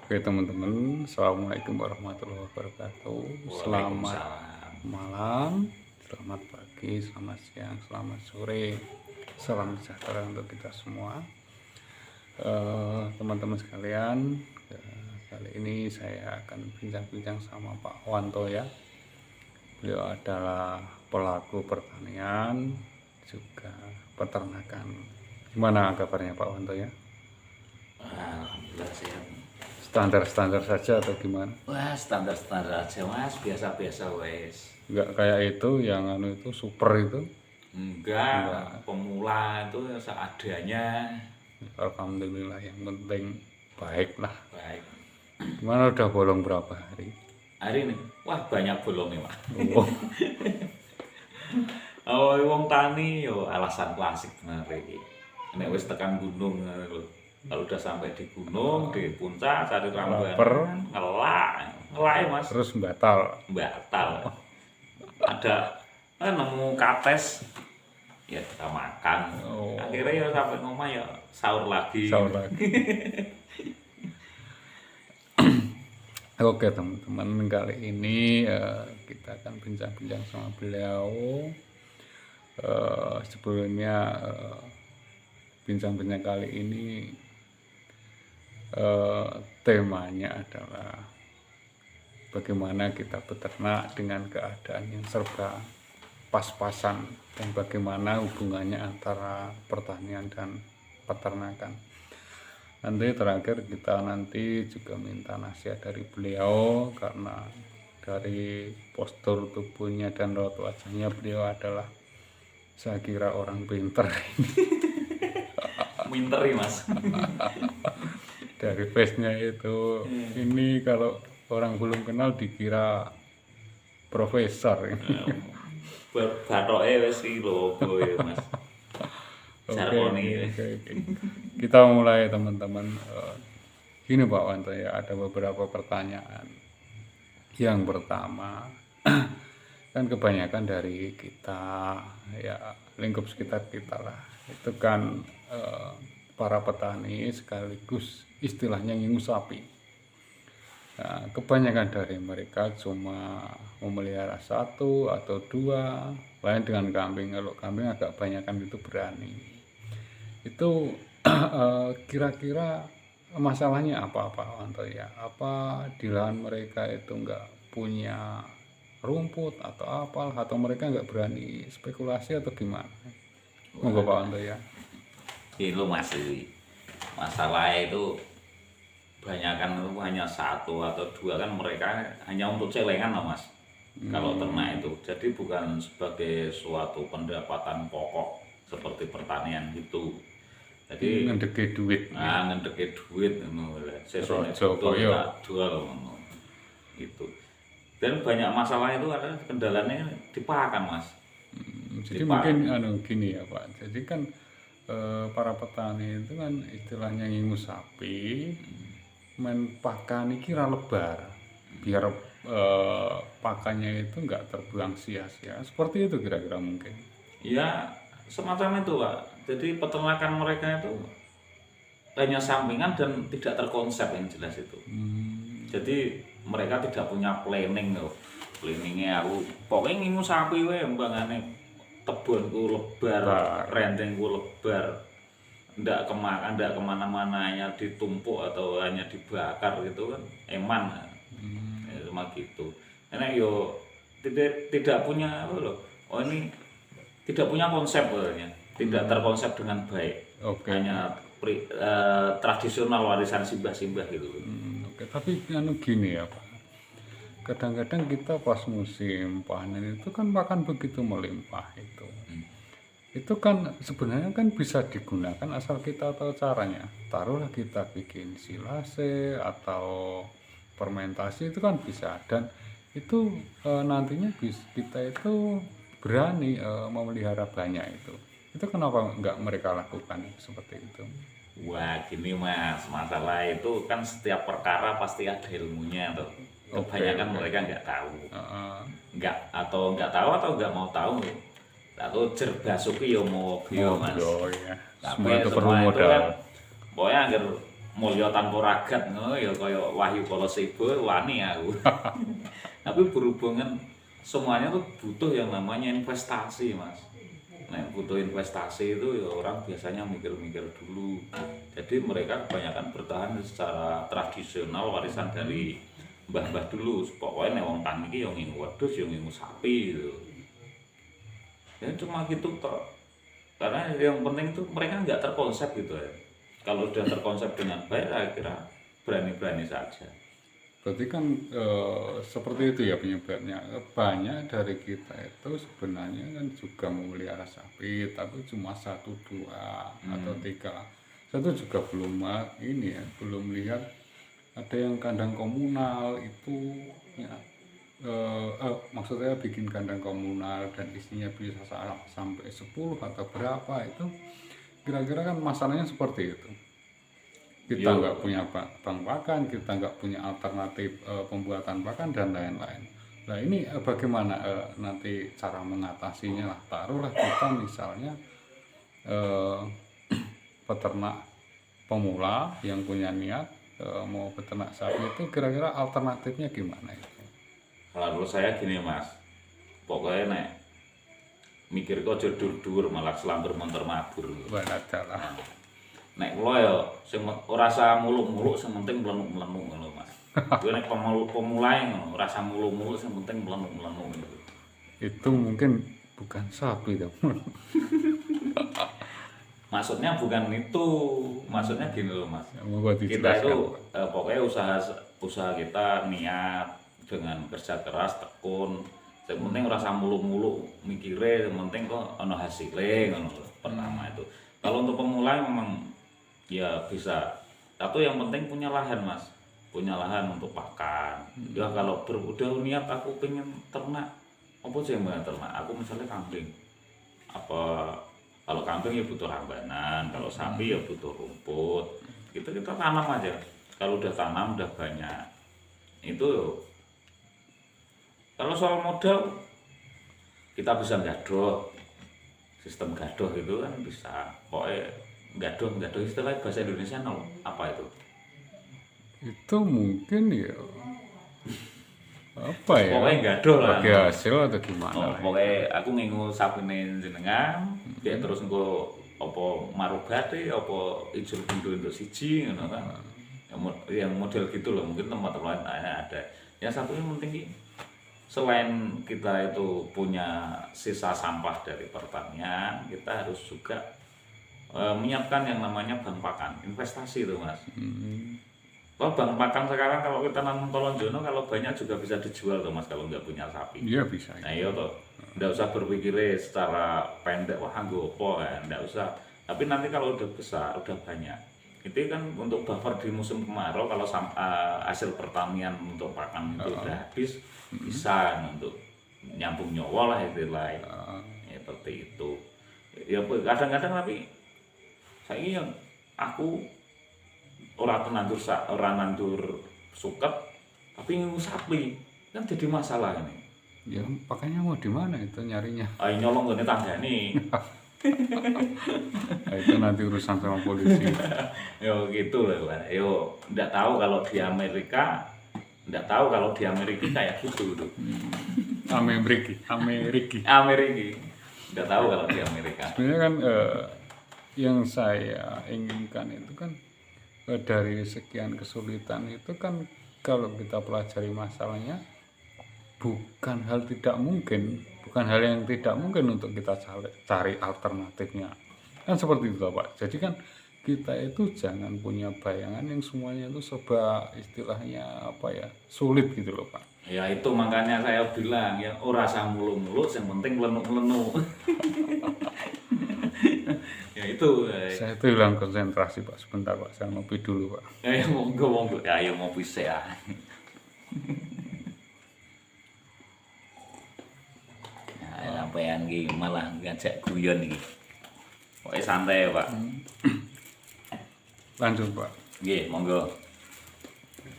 Oke teman-teman, Assalamualaikum warahmatullahi wabarakatuh. Selamat Waalaikumsalam. malam, selamat pagi, selamat siang, selamat sore. Salam sejahtera untuk kita semua. Teman-teman sekalian, kali ini saya akan bincang-bincang sama Pak Wanto ya. Beliau adalah pelaku pertanian, juga peternakan. Gimana kabarnya Pak Wanto ya? Alhamdulillah sehat. Standar-standar saja atau gimana? Wah, standar-standar aja mas, biasa-biasa wes. Nggak kayak itu yang itu super itu. Enggak, pemula itu seadanya. Alhamdulillah, yang penting baik lah. Baik. Gimana, udah bolong berapa hari? Hari ini, wah banyak bolongnya mas. Oh, Oh, wong tani yo alasan klasik bener iki. Nek wis tekan gunung lho. Kalau udah sampai di gunung, di puncak cari Lapar. rambuan, ngelak ya mas, terus batal. batal. Ada nemu kates, ya kita makan. Oh. Akhirnya ya sampai rumah ya sahur lagi. Sahur lagi. Oke teman-teman, kali ini kita akan bincang-bincang sama beliau. Sebelumnya bincang-bincang kali ini temanya adalah bagaimana kita beternak dengan keadaan yang serba pas-pasan dan bagaimana hubungannya antara pertanian dan peternakan. Nanti terakhir kita juga minta nasihat dari beliau, karena dari postur tubuhnya dan raut wajahnya beliau adalah, saya kira, orang pinter. Winter ya mas. Dari face-nya itu, ini kalau orang belum kenal dikira profesor. Batoknya wes iki logo ya mas. Jargone. Oke. Kita mulai teman-teman. Gini Pak Wanto ya, ada beberapa pertanyaan. Yang pertama, kan kebanyakan dari kita ya, lingkup sekitar kita lah, itu kan para petani sekaligus istilahnya ngingu sapi. Nah, kebanyakan dari mereka cuma memelihara satu atau dua, lain dengan kambing. Kalau kambing agak banyakan itu berani. Itu kira-kira masalahnya apa Pak Wanto ya? Apa di lahan mereka itu nggak punya rumput atau apa, atau mereka nggak berani spekulasi atau gimana? Monggo Pak Wanto ya. Itu mas, masalahnya itu banyakan itu hanya satu atau dua, kan mereka hanya untuk celengan lah mas. Kalau ternak itu, jadi bukan sebagai suatu pendapatan pokok seperti pertanian gitu. Jadi Ngedeke duit. ngedeke duit ngono. Sesone Rojo betul koyo. tak jual ngono. Gitu. Dan banyak masalah itu ada kendalanya di pakan mas. Jadi Di mungkin pakan. gini ya Pak. Jadi kan para petani itu kan istilahnya ngingu sapi, main pakan ini kira lebar, biar pakannya itu nggak terbuang sia-sia. Seperti itu kira-kira mungkin. Ya semacam itu pak. Jadi peternakan mereka itu hanya sampingan dan tidak terkonsep yang jelas itu. Jadi mereka tidak punya planning loh. Planningnya aku pokoknya ngingu sapi wae mbangane kebunku lebar, rentengku lebar. Ndak kemakan, ndak kemana-mana, hanya ditumpuk atau hanya dibakar gitu kan eman. Ya, cuma gitu. Karena yo tidak punya apa loh. Oh ini tidak punya konsep sebenarnya, tidak terkonsep dengan baik. Oke. Hanya tradisional warisan simbah-simbah gitu. Oke, tapi gini ya Pak. Kadang-kadang kita pas musim panen itu kan makan begitu melimpah itu. Itu kan sebenarnya kan bisa digunakan asal kita tahu caranya. Taruhlah kita bikin silase atau fermentasi, itu kan bisa, dan itu nantinya kita itu berani memelihara banyak itu. Itu kenapa nggak mereka lakukan seperti itu? Wah gini mas, masalah itu kan setiap perkara pasti ada ilmunya tuh. Kebanyakan mereka nggak tahu, nggak tahu atau nggak mau tahu. Atau jerbasuki yo mau mas. Oh ya, Tapi semua itu perlu semua itu modal. kan pokoknya agar mulya tanpa ragat ngono ya kaya Wahyu Polosebo wani aku. Tapi berhubungan semuanya tuh butuh yang namanya investasi, Mas. Nah, butuh investasi itu ya orang biasanya mikir-mikir dulu. Jadi mereka kebanyakan bertahan secara tradisional warisan dari mbah-mbah dulu. Pokoknya nek wong tani iki yo ngingu wedhus, yo ngingu sapi gitu. Ya cuma gitu toh. Karena yang penting itu mereka nggak terkonsep gitu ya. Kalau udah terkonsep dengan baik, saya kira berani-berani saja. Berarti kan seperti itu ya penyebabnya. Banyak dari kita itu sebenarnya kan juga memelihara sapi, tapi cuma 1, 2 atau 3. Satu juga belum ini ya, belum lihat ada yang kandang komunal itu ya, maksudnya bikin kandang komunal dan isinya bisa sampai 10 atau berapa itu kira-kira kan masalahnya seperti itu. Kita nggak punya bank pakan, kita nggak punya alternatif pembuatan pakan dan lain-lain. Nah ini bagaimana nanti cara mengatasinya lah. Taruhlah kita misalnya peternak pemula yang punya niat mau peternak sapi itu kira-kira alternatifnya gimana itu? Kalau menurut saya gini Mas, pokoknya nek mikir kok aja dur-dur malah selambur montor mabur. Wadah. Nek kula ya sing ora usah muluk-muluk sing penting mlenuk-mlenuk ngono Mas. Kuwi nek pemula ngono, ora usah muluk-muluk sing penting mlenuk-mlenuk gitu. Itu mungkin bukan sapi dong. Maksudnya bukan itu, maksudnya gini loh Mas. Mau Kita itu pokoknya usaha kita niat dengan kerja keras, tekun. Yang penting ora usah muluk-muluk mikire, yang penting kok ana hasilnya ngono pertama itu. Kalau untuk pemula memang ya bisa. Satu yang penting punya lahan Mas, punya lahan untuk pakan. Ya kalau udah niat aku pengen ternak, apa sih yang mau ternak? Aku misalnya kambing. Apa kalau kambing ya butuh rambanan, kalau sapi ya butuh rumput. Kita tanam aja. Kalau udah tanam udah banyak. Itu kalau soal modal kita bisa gadoh. Sistem gadoh itu kan bisa. Pokoknya gadoh istilah bahasa Indonesia nol apa itu? Itu mungkin ya apa ya? Pokoknya gadoh lah. Bagi hasil atau gimana lah. Pokoknya aku ngingu sapine jenengan, dia terus engko apa marugate apa ijol bindo untuk siji ngono kan. Yang model gitu loh, mungkin tempat-tempat lain ada. Yang satunya penting ki selain kita itu punya sisa sampah dari pertanian, kita harus juga menyiapkan yang namanya bank pakan, investasi itu Mas. Kalau bank pakan sekarang kalau kita nanam tolonjono kalau banyak juga bisa dijual tuh Mas kalau nggak punya sapi. Iya bisa. Nah iya toh, nggak usah berpikir secara pendek wah nggopo kan, nggak usah. Tapi nanti kalau udah besar, udah banyak, itu kan untuk buffer di musim kemarau kalau hasil pertanian untuk pakan itu udah habis, bisa untuk nyambung nyawa lah istilahnya. Ya, seperti itu. Ya kadang-kadang tapi saya yang aku orang nandur suket tapi ngingu sapi kan jadi masalah ini. Ya pakainya mau di mana itu nyarinya? Ayo nyolong gini tanggane. Nah, itu nanti urusan sama polisi. Yo gitu loh, Pak. Yo nggak tahu kalau di Amerika kayak gitu tuh. Amerika. Nggak tahu kalau di Amerika. Sebenarnya kan yang saya inginkan itu kan dari sekian kesulitan itu kan kalau kita pelajari masalahnya bukan hal yang tidak mungkin untuk kita cari alternatifnya kan seperti itu Pak. Jadi kan kita itu jangan punya bayangan yang semuanya itu serba istilahnya apa ya sulit gitu loh Pak. Ya itu makanya saya bilang ya ora usah muluk-muluk, yang penting melenuk-melenuk. Ya itu. Saya itu hilang konsentrasi Pak. Sebentar Pak, saya ngopi dulu Pak. Ya monggo ya ngopi sih ya. Nah, sampean iki malah ngajak guyon iki. Pokoke santai Pak. Lanjut Pak. Nggih, monggo.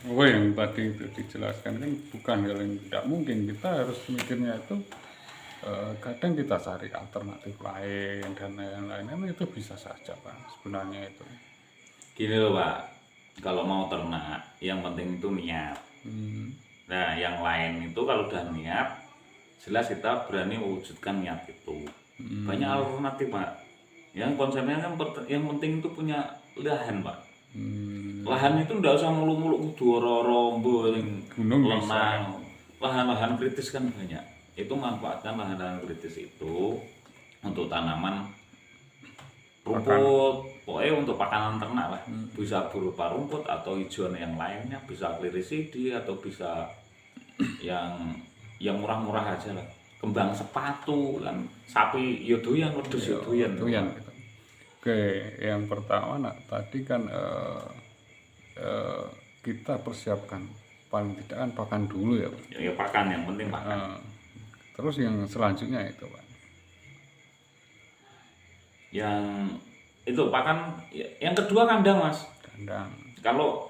Oh yang tadi itu dijelaskan kan bukan hal yang tidak mungkin. Kita harus mikirnya itu kadang kita cari alternatif lain dan lain-lain itu bisa saja Pak sebenarnya itu. Gini loh Pak, kalau mau ternak yang penting itu niat. Nah yang lain itu kalau udah niat jelas kita berani mewujudkan niat itu. Banyak alternatif Pak. Yang konsepnya kan yang penting itu punya lahan Pak. Lahan itu nggak usah mulu-mulu kudu rombo Gunung bisa. lenang. Lahan-lahan kritis kan banyak. Itu manfaatkan lahan-lahan kritis itu untuk tanaman rumput, pokoknya untuk pakanan ternak lah. Bisa berupa rumput atau hijauan yang lainnya, bisa klirisidi atau bisa yang murah-murah aja lah. Kembang sepatu kan, sapi yodoyan, wedhus yodoyan. Doyan gitu. Oke, yang pertama tadi kan kita persiapkan paling tidak kan pakan dulu ya Pak. Ya pakan yang penting pakan. Terus yang selanjutnya itu Pak. Yang itu pakan yang kedua kandang Mas. Kandang. Kalau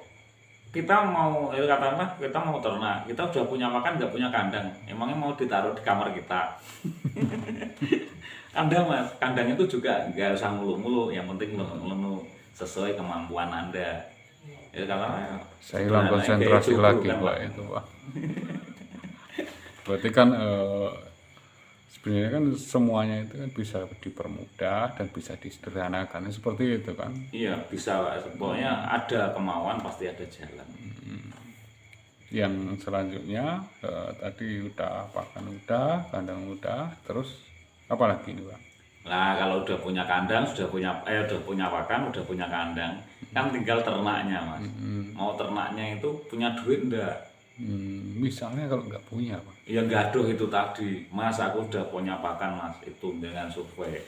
kita mau katakanlah kita mau ternak, kita udah punya pakan nggak punya kandang, emangnya mau ditaruh di kamar kita? Kandang Mas, kandang itu juga nggak usah mulu-mulu, yang penting lenu-lenu sesuai kemampuan Anda. Ya karena Saya hilang konsentrasi lagi Pak itu Pak. Berarti kan sebenarnya kan semuanya itu kan bisa dipermudah dan bisa disederhanakan seperti itu kan. Iya bisa Pak, pokoknya ada kemauan pasti ada jalan. Yang selanjutnya tadi udah pakan udah, kandang udah, terus apa lagi nih Pak? Nah kalau udah punya kandang, udah punya pakan, udah punya kandang, kan tinggal ternaknya Mas. Mau ternaknya itu punya duit enggak? Misalnya kalau nggak punya Pak. Ya gaduh itu tadi, Mas aku udah punya pakan Mas, itu dengan survei.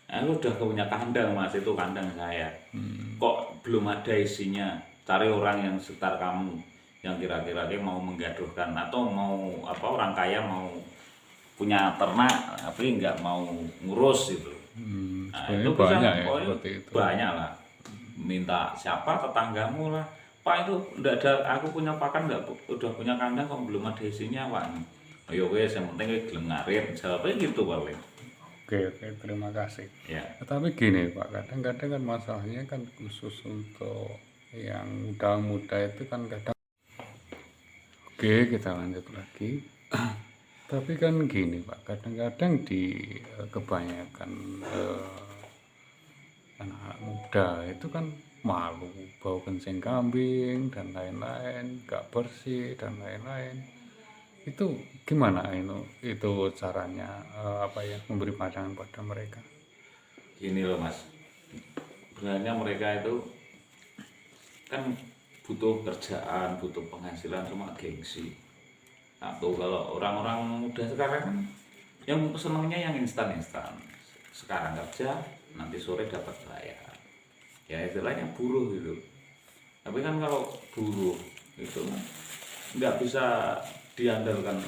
Aku udah punya kandang Mas, itu kandang saya. Kok belum ada isinya? Cari orang yang sekitar kamu yang kira-kira mau menggaduhkan atau mau orang kaya mau punya ternak tapi nggak mau ngurus gitu. Nah, itu bisa banyak ya seperti itu. banyak lah. Minta siapa tetanggamu lah. Pak itu enggak ada, aku punya pakan enggak udah punya kandang kok belum ada isinya Pak. Ayo wes yang penting wis gelem ngarit, jawabnya gitu paling. Oke, terima kasih. Ya. Tapi gini Pak, kadang-kadang kan masalahnya kan khusus untuk yang muda-muda itu kan kadang. Oke, kita lanjut lagi. Tapi kan gini Pak, kadang-kadang di kebanyakan anak-anak muda itu kan malu bau kencing kambing dan lain-lain, gak bersih dan lain-lain. Itu gimana itu caranya memberi pandangan pada mereka? Gini loh Mas, sebenarnya mereka itu kan butuh kerjaan, butuh penghasilan, cuma gengsi. Nah tuh kalau orang-orang muda sekarang kan yang senangnya yang instan-instan. Sekarang kerja, nanti sore dapat bayar. Ya istilahnya buruh gitu. Tapi kan kalau buruh itu nggak bisa diandalkan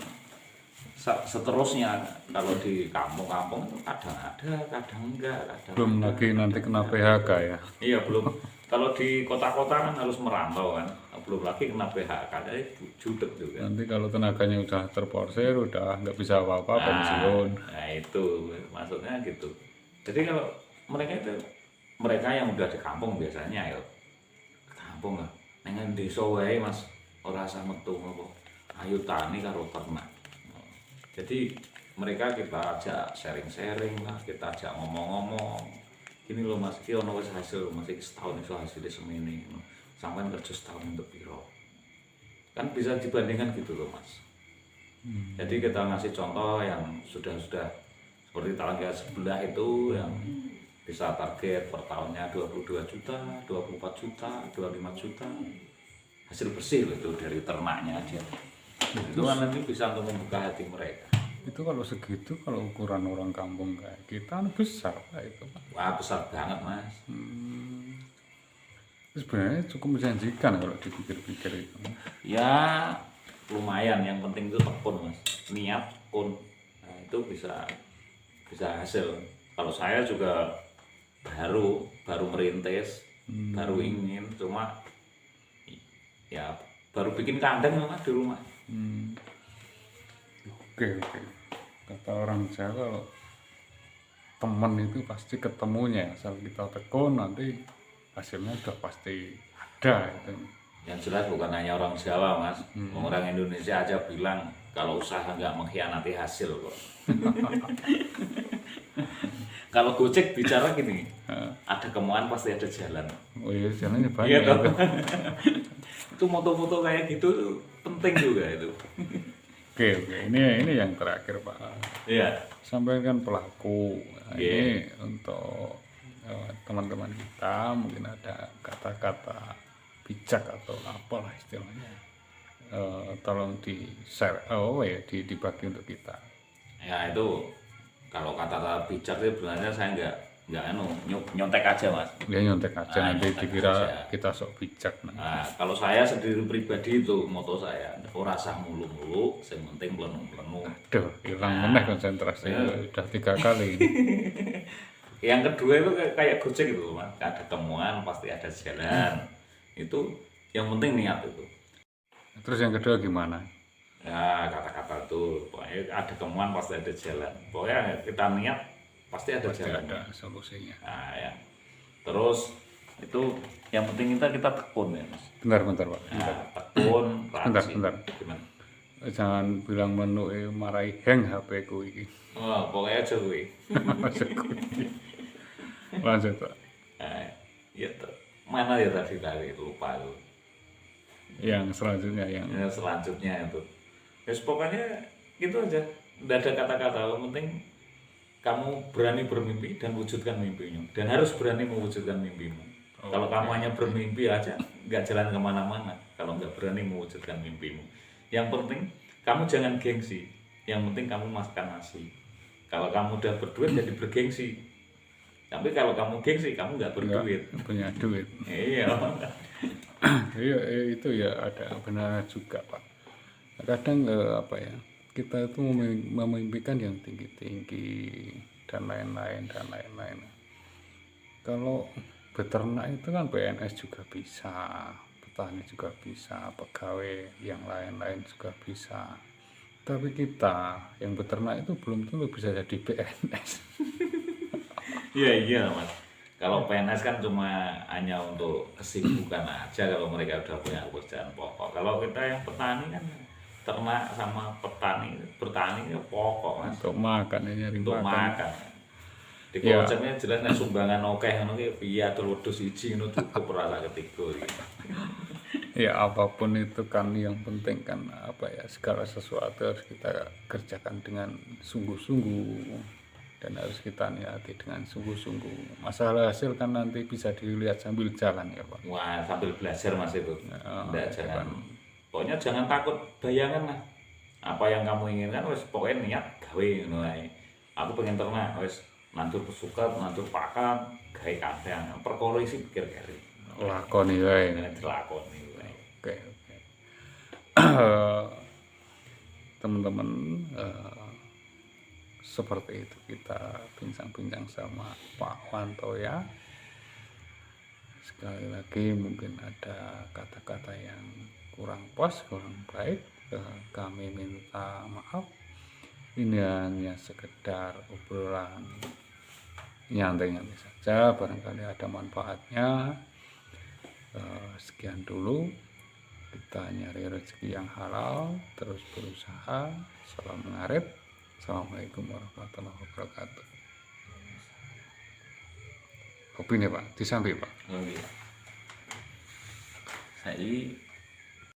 seterusnya. Kalau di kampung-kampung itu kadang ada, kadang enggak, Belum lagi nanti kena PHK ya. Iya belum. Kalau di kota-kota kan harus merantau kan, belum lagi kena PHK, jadi judek juga. Nanti kalau tenaganya udah terporsir, udah nggak bisa apa-apa, pensiun. Nah itu maksudnya gitu. Jadi kalau mereka yang udah di kampung biasanya ya kampung lah. Dengan desa wae Mas, ora usah metu apa. Ayo tani karo ternak. Jadi mereka kita ajak sharing-sharing lah, kita ajak ngomong-ngomong. Gini loh Mas, iki ono wis hasil Mas, iki setahun iso hasilnya semene. Sampai kerja setahun untuk piro. Kan bisa dibandingkan gitu loh Mas. Jadi kita ngasih contoh yang sudah-sudah seperti tetangga sebelah itu yang bisa target per tahunnya 22 juta, 24 juta, 25 juta hasil bersih loh itu dari ternaknya aja. Itu kan nanti bisa untuk membuka hati mereka. Itu kalau segitu, kalau ukuran orang kampung kayak kita besar lah itu Pak. Wah besar banget Mas. Itu sebenarnya cukup menjanjikan kalau dipikir-pikir itu. Ya lumayan, yang penting itu tekun Mas, niat tekun. Nah, itu bisa hasil. Kalau saya juga baru merintis, baru ingin, cuma ya baru bikin kandang Mas di rumah. Oke. Kata orang Jawa kalau teman itu pasti ketemunya, asal kita tekun nanti hasilnya udah pasti ada. ada itu. Yang jelas bukan hanya orang Jawa, Mas. Orang Indonesia aja bilang kalau usaha nggak mengkhianati hasil kok. Kalau Gojek bicara gini, ada kemauan pasti ada jalan. Oh iya, jalannya Iya banyak toh. itu. Itu moto-moto kayak gitu penting juga itu. Oke, ini yang terakhir Pak. Iya. Sampaikan pelaku. Nah, Iya. ini untuk teman-teman kita mungkin ada kata-kata bijak atau apalah istilahnya. Tolong di share, dibagi untuk kita. Ya itu kalau kata-kata bijak sih sebenarnya saya nggak nyontek aja, Mas. Ya nyontek aja, nanti nyontek dikira aja. kita sok bijak. Nah, kalau saya sendiri pribadi itu moto saya, ora usah mulu-mulu, yang penting plenu-plenu. Aduh, hilang meneh konsentrasi. Udah 3 kali ini. Yang kedua itu kayak Gojek gitu, Mas. Ada temuan pasti ada jalan. Itu yang penting niat itu. Terus yang kedua gimana? Ya kata-kata itu, pokoknya ada temuan pasti ada jalan. Pokoknya kita niat pasti ada Pasti jalan. ada solusinya. Nah, ya. Terus itu yang penting kita tekun ya, Mas. Bentar Pak. Nah, tekun, rajin. Bentar. Gimana? Jangan bilang menu marahi hang HP ku iki. Oh, pokoknya aja gue. Lanjut Pak. Nah, ya, mana ya tadi lupa itu. Yang selanjutnya yang Ya, selanjutnya itu. Ya, pokoknya gitu aja. Tidak ada kata-kata. Yang penting kamu berani bermimpi dan wujudkan mimpimu. Dan harus berani mewujudkan mimpimu. Kalau kamu hanya bermimpi aja, nggak jalan kemana-mana. Kalau nggak berani mewujudkan mimpimu. Yang penting kamu jangan gengsi. Yang penting kamu makan nasi. Kalau kamu udah berduit jadi bergengsi. Tapi kalau kamu gengsi, kamu nggak berduit. punya duit. Iya. Iya, itu ya ada benarnya juga Pak. Kadang kita itu memimpikan yang tinggi-tinggi dan lain-lain. Kalau beternak itu kan PNS juga bisa, petani juga bisa, pegawai yang lain-lain juga bisa. Tapi kita yang beternak itu belum tentu bisa jadi PNS. Iya Mas. Kalau PNS kan cuma hanya untuk kesibukan aja kalau mereka udah punya pekerjaan pokok. Kalau kita yang petani kan ternak sama bertani ya pokok Mas. Untuk makan ini nyari Untuk makan. makan. Di Ya. kocoknya jelas nek sumbangan akeh ngono ki piye wedhus siji ngono cukup rasa ketiga iki. Ya apapun itu kan yang penting kan segala sesuatu harus kita kerjakan dengan sungguh-sungguh dan harus kita niati dengan sungguh-sungguh. Masalah hasil kan nanti bisa dilihat sambil jalan ya Pak. Wah, sambil belajar Mas itu. Nggak, jangan. kan. Pokoknya jangan takut bayangan lah. Apa yang kamu inginkan wis pokoknya niat gawe ngono ae. Aku pengen ternak wis nandur pesukat, nandur pakan, gawe kabeh. Perkara isi pikir kari. Lakoni wae. Nek dilakoni wae. Oke. Teman-teman, seperti itu kita bincang-bincang sama Pak Wanto ya. Sekali lagi mungkin ada kata-kata yang kurang pas, kurang baik, kami minta maaf. Ini hanya sekedar obrolan nyantai-nyantai saja, barangkali ada manfaatnya. Sekian dulu, kita nyari rezeki yang halal, terus berusaha. Salam mengarit. Assalamualaikum warahmatullahi wabarakatuh. Kopi nih Pak, disambi Pak. Oh iya. Saiki